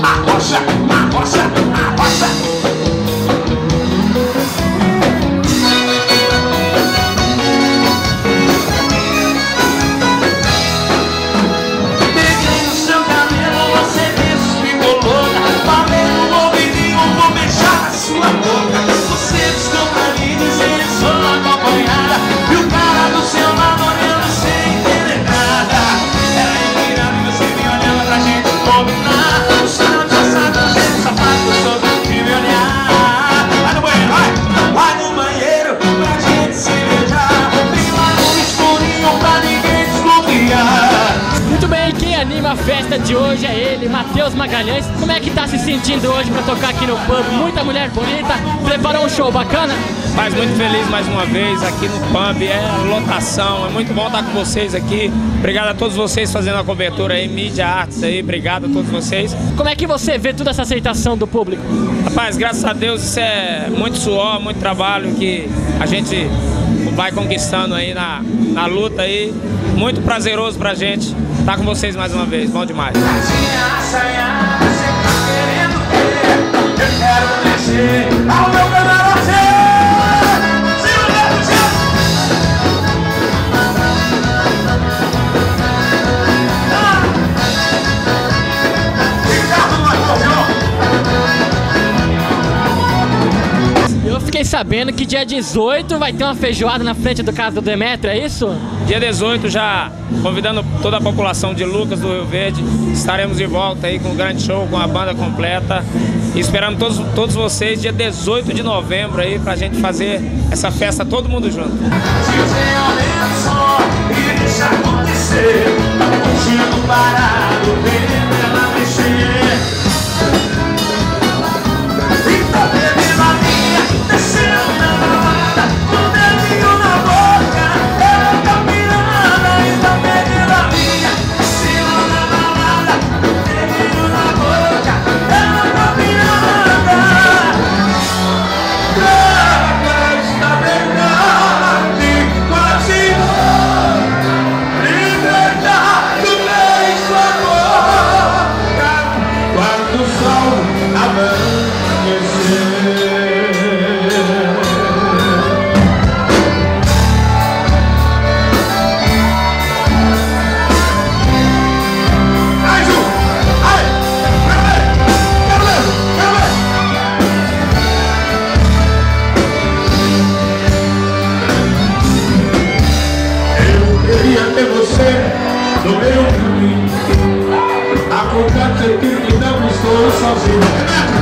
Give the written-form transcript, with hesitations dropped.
Arrocha, arrocha, arrocha. Peguei no seu cabelo, você ficou louca. Falei no ouvidinho, vou beijar a sua boca. Você discou pra mim dizer sou acompanhada. E o cara do seu lado olhando sem entender nada. Era incrível e você me olhando pra gente combinar. O sinal de assado, jeito safado, sobre que me olhar. Vai no banheiro, vai no banheiro pra gente se beijar. Vem lá no escurinho pra ninguém desconfiar. Muito bem, quem anima a festa de hoje é ele, Matheus Magalhães. Como é que tá se sentindo hoje pra tocar aqui no pub? Muita mulher bonita, preparou um show bacana? Mas muito feliz mais uma vez aqui no pub, é lotação, é muito bom estar com vocês aqui. Obrigado a todos vocês fazendo a cobertura aí, Mídia Artes aí, obrigado a todos vocês. Como é que você vê toda essa aceitação do público? Rapaz, graças a Deus isso é muito suor, muito trabalho que a gente vai conquistando aí na luta aí. Muito prazeroso pra gente estar com vocês mais uma vez, bom demais. Eu quero mexer ao meu camarote. Eu fiquei sabendo que dia 18 vai ter uma feijoada na frente do Casa do Demetrio, é isso? Dia 18 já convidando toda a população de Lucas do Rio Verde, estaremos de volta aí com um grande show, com a banda completa. E esperando todos vocês dia 18 de novembro aí pra gente fazer essa festa todo mundo junto. Deixa acontecer, curtindo parado, vendo ela mexer. E tá bebendo a minha, descendo na balada, com o dedinho na boca. Ela tá pirada e tá bebendo a minha, descendo na balada, com o dedinho na boca. Ela tá pirada. Droga está verdade, quase. Liberdade vem sua boca quando o sol amanhecer. Ai, Ju! Ai! Quero ver! Quero ver! Quero ver! Eu queria ter você no meu caminho. A contar que não estou sozinho.